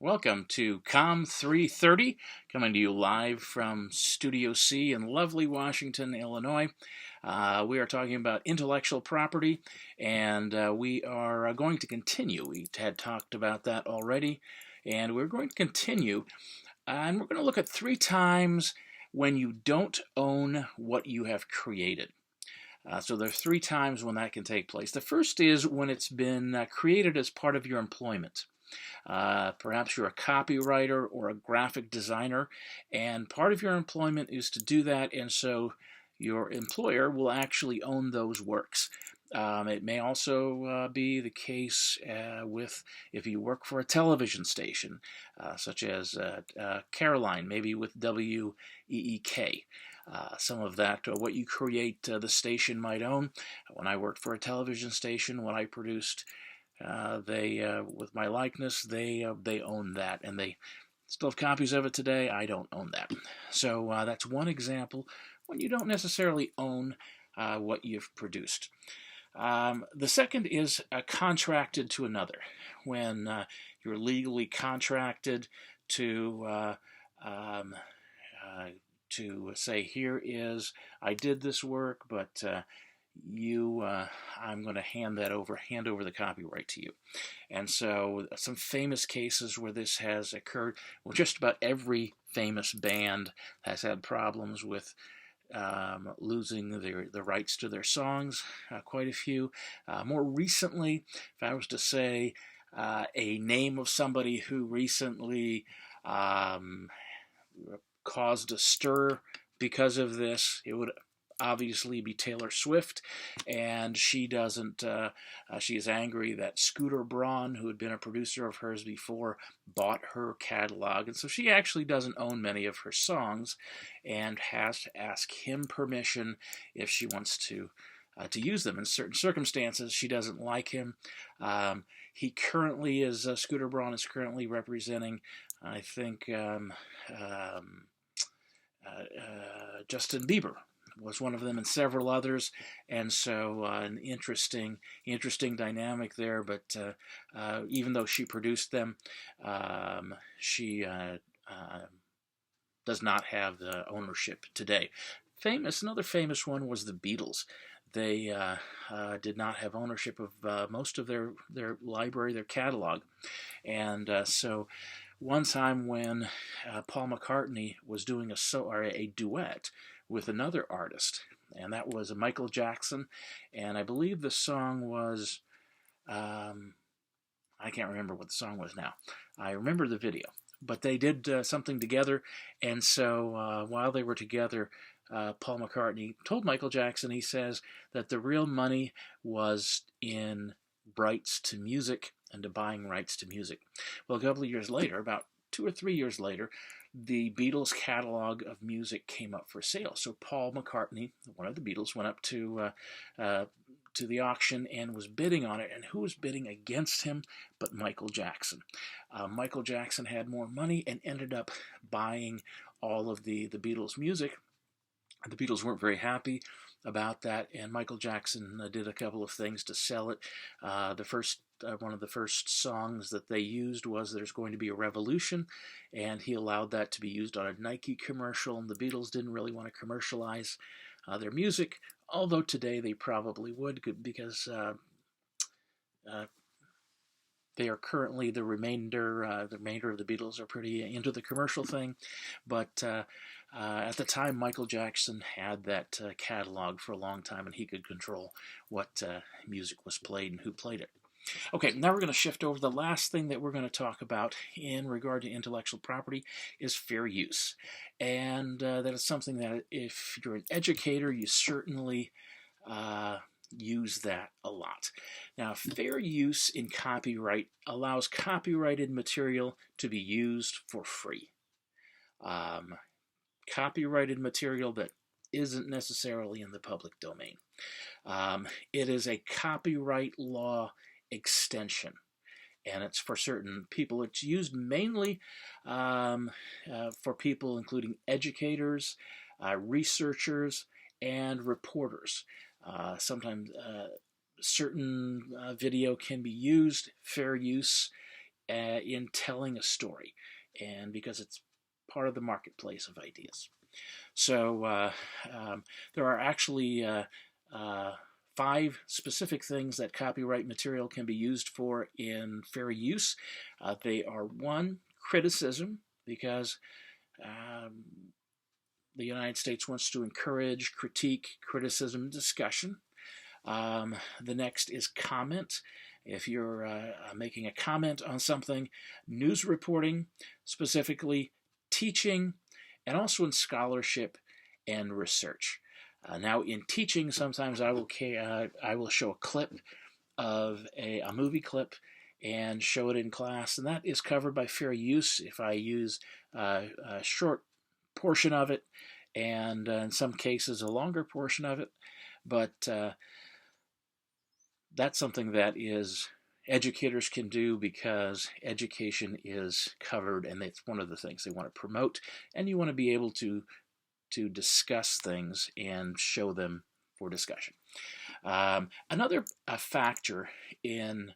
Welcome to Com 330, coming to you live from Studio C in lovely Washington, Illinois. We are talking about intellectual property, and we are going to continue. We had talked about that already, and we're going to continue, and we're going to look at 3 times when you don't own what you have created. So there are 3 times when that can take place. The first is when it's been created as part of your employment. Perhaps you're a copywriter or a graphic designer, and part of your employment is to do that, and so your employer will actually own those works. It may also be the case with if you work for a television station, such as Caroline, maybe with WEEK. Some of that, what you create, the station might own. When I worked for a television station, when I produced with my likeness, they own that, and they still have copies of it today. I don't own that. So that's one example when you don't necessarily own what you've produced. The second is contracted to another, when you're legally contracted to say, here is, I did this work, but I'm going to hand over the copyright to you. And so some famous cases where this has occurred, well, just about every famous band has had problems with losing the rights to their songs, quite a few. More recently, if I was to say a name of somebody who recently caused a stir because of this, it would obviously be Taylor Swift, and she doesn't. She is angry that Scooter Braun, who had been a producer of hers before, bought her catalog, and so she actually doesn't own many of her songs, and has to ask him permission if she wants to use them. In certain circumstances, she doesn't like him. He currently is Scooter Braun is currently representing, I think, Justin Bieber was one of them, and several others, and so an interesting dynamic there. But even though she produced them, she does not have the ownership today. Another famous one was the Beatles. They did not have ownership of most of their library, their catalog, and so one time when Paul McCartney was doing a duet with another artist, and that was Michael Jackson, and I believe the song was, I can't remember what the song was now. I remember the video, but they did something together, and so while they were together, Paul McCartney told Michael Jackson, he says, that the real money was in rights to music and to buying rights to music. Well, a couple of years later, about 2 or 3 years later, the Beatles catalog of music came up for sale. So Paul McCartney, one of the Beatles, went up to the auction and was bidding on it. And who was bidding against him but Michael Jackson? Michael Jackson had more money and ended up buying all of the Beatles music. The Beatles weren't very happy about that, and Michael Jackson did a couple of things to sell it. One of the first songs that they used was "There's Going to Be a Revolution," and he allowed that to be used on a Nike commercial, and the Beatles didn't really want to commercialize their music, although today they probably would, because they are currently the remainder of the Beatles are pretty into the commercial thing, but at the time, Michael Jackson had that catalog for a long time, and he could control what music was played and who played it. Okay, now we're going to shift over. The last thing that we're going to talk about in regard to intellectual property is fair use, and that is something that if you're an educator, you certainly use that a lot. Now, fair use in copyright allows copyrighted material to be used for free. Copyrighted material that isn't necessarily in the public domain. It is a copyright law extension, and it's for certain people. It's used mainly for people including educators, researchers, and reporters. Sometimes certain video can be used. Fair use in telling a story, and because it's part of the marketplace of ideas. So there are actually 5 specific things that copyright material can be used for in fair use. They are: 1, criticism, because the United States wants to encourage critique, criticism, discussion. The next is comment. If you're making a comment on something, news reporting, specifically teaching, and also in scholarship and research. Now, in teaching, sometimes I will show a clip of a movie clip and show it in class, and that is covered by fair use if I use a short portion of it, and in some cases a longer portion of it. But that's something that educators can do, because education is covered, and it's one of the things they want to promote, and you want to be able to discuss things and show them for discussion. Another factor in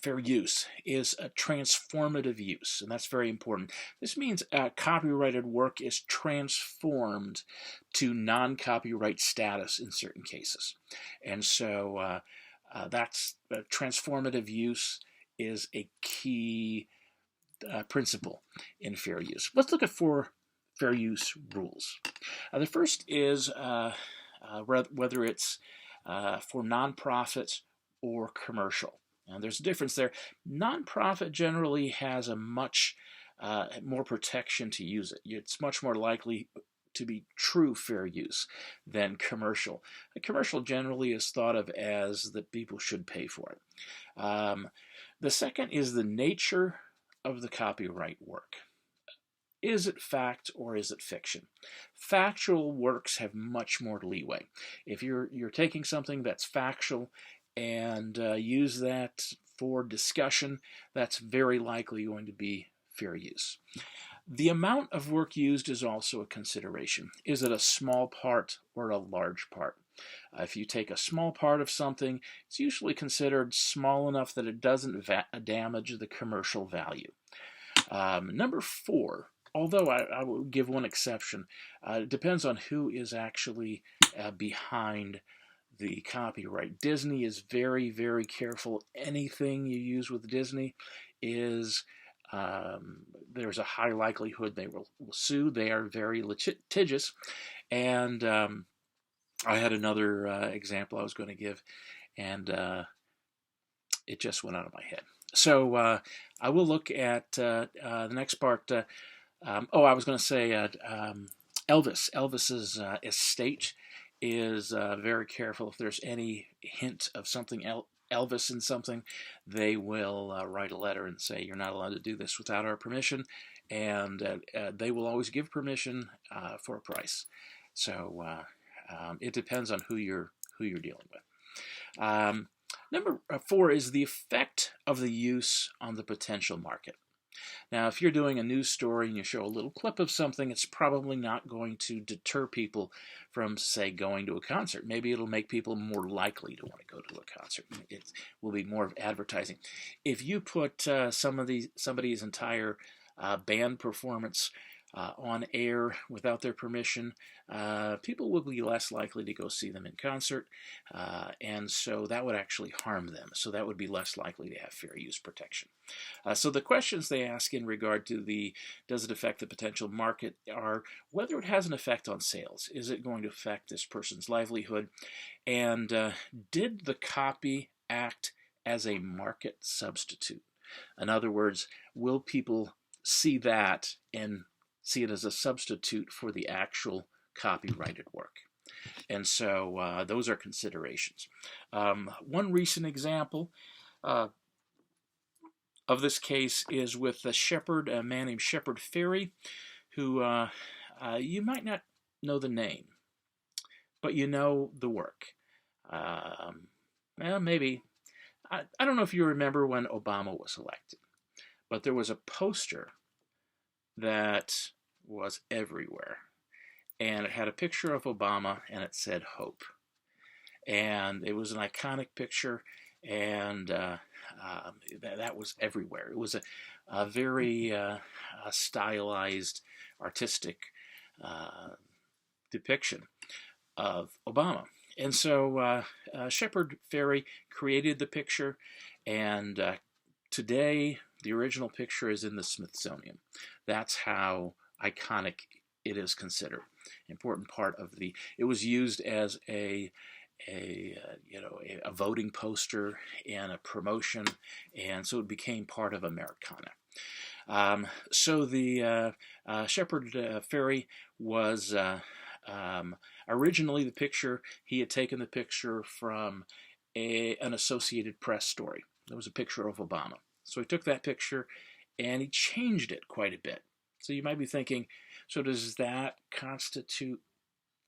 fair use is a transformative use, and that's very important. This means copyrighted work is transformed to non-copyright status in certain cases, and so that's transformative use is a key principle in fair use. Let's look at 4 fair use rules. The first is whether it's for nonprofit or commercial. And there's a difference there. Nonprofit generally has a much more protection to use it. It's much more likely to be true fair use than commercial. A commercial generally is thought of as that people should pay for it. The second is the nature of the copyright work. Is it fact or is it fiction? Factual works have much more leeway. If you're taking something that's factual and use that for discussion, that's very likely going to be fair use. The amount of work used is also a consideration. Is it a small part or a large part? If you take a small part of something, it's usually considered small enough that it doesn't damage the commercial value. Number 4, although I will give one exception, it depends on who is actually behind the copyright. Disney is very, very careful. Anything you use with Disney is there's a high likelihood they will sue. They are very litigious. And I had another example I was going to give, and it just went out of my head. So I will look at the next part. I was going to say Elvis. Elvis's estate is very careful. If there's any hint of something Elvis in something, they will write a letter and say, you're not allowed to do this without our permission, and they will always give permission for a price. So it depends on who you're dealing with. Number 4 is the effect of the use on the potential market. Now, if you're doing a news story and you show a little clip of something, it's probably not going to deter people from, say, going to a concert. Maybe it'll make people more likely to want to go to a concert. It will be more of advertising. If you put somebody's entire band performance on air without their permission, people will be less likely to go see them in concert, and so that would actually harm them. So that would be less likely to have fair use protection. So the questions they ask in regard to does it affect the potential market are whether it has an effect on sales. Is it going to affect this person's livelihood? And did the copy act as a market substitute? In other words, will people see that and see it as a substitute for the actual copyrighted work? And so those are considerations. One recent example of this case is with a man named Shepard Fairey, who you might not know the name, but you know the work. Well, maybe. I don't know if you remember when Obama was elected, but there was a poster that was everywhere, and it had a picture of Obama and it said hope, and it was an iconic picture, and that was everywhere. It was a very stylized, artistic depiction of Obama. And so Shepard Fairey created the picture, and today the original picture is in the Smithsonian. That's how iconic it is considered. Important part of the. It was used as a voting poster and a promotion, and so it became part of Americana. So the Shepard Fairey was originally the picture. He had taken the picture from an Associated Press story. There was a picture of Obama. So he took that picture and he changed it quite a bit. So you might be thinking, so does that constitute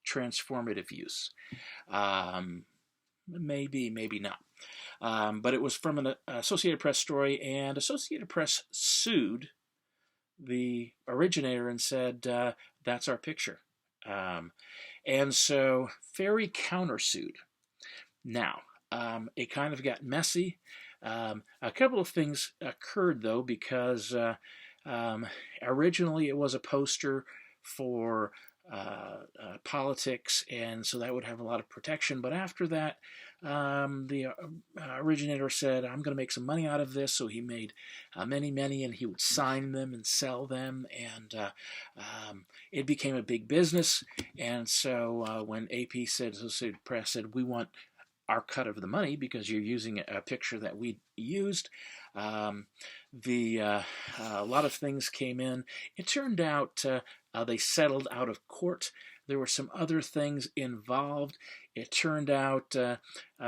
transformative use? Maybe, maybe not. But it was from an Associated Press story, and Associated Press sued the originator and said, that's our picture. And so Fairey countersued. Now, it kind of got messy. A couple of things occurred, though, because originally it was a poster for politics, and so that would have a lot of protection. But after that, the originator said, I'm going to make some money out of this. So he made many, and he would sign them and sell them, and it became a big business. And so when AP said, Associated Press said, we want our cut of the money because you're using a picture that we used. A lot of things came in. It turned out they settled out of court. There were some other things involved. It turned out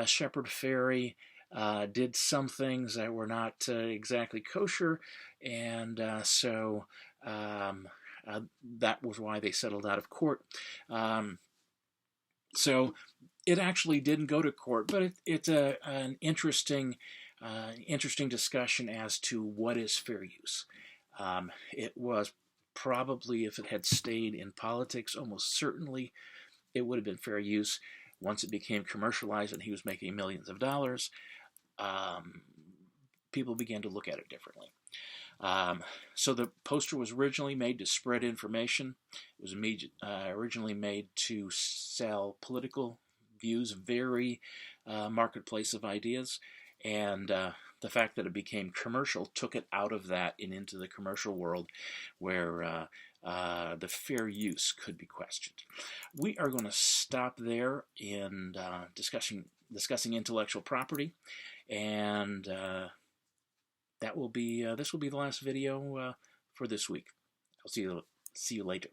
Shepard Fairey did some things that were not exactly kosher, and so that was why they settled out of court. So it actually didn't go to court, but it's an interesting discussion as to what is fair use. It was probably, if it had stayed in politics, almost certainly it would have been fair use. Once it became commercialized and he was making millions of dollars, people began to look at it differently. So the poster was originally made to spread information. It was originally made to sell political views, very marketplace of ideas, and the fact that it became commercial took it out of that and into the commercial world where the fair use could be questioned. We are going to stop there in discussing intellectual property, and this will be the last video for this week. I'll see you later.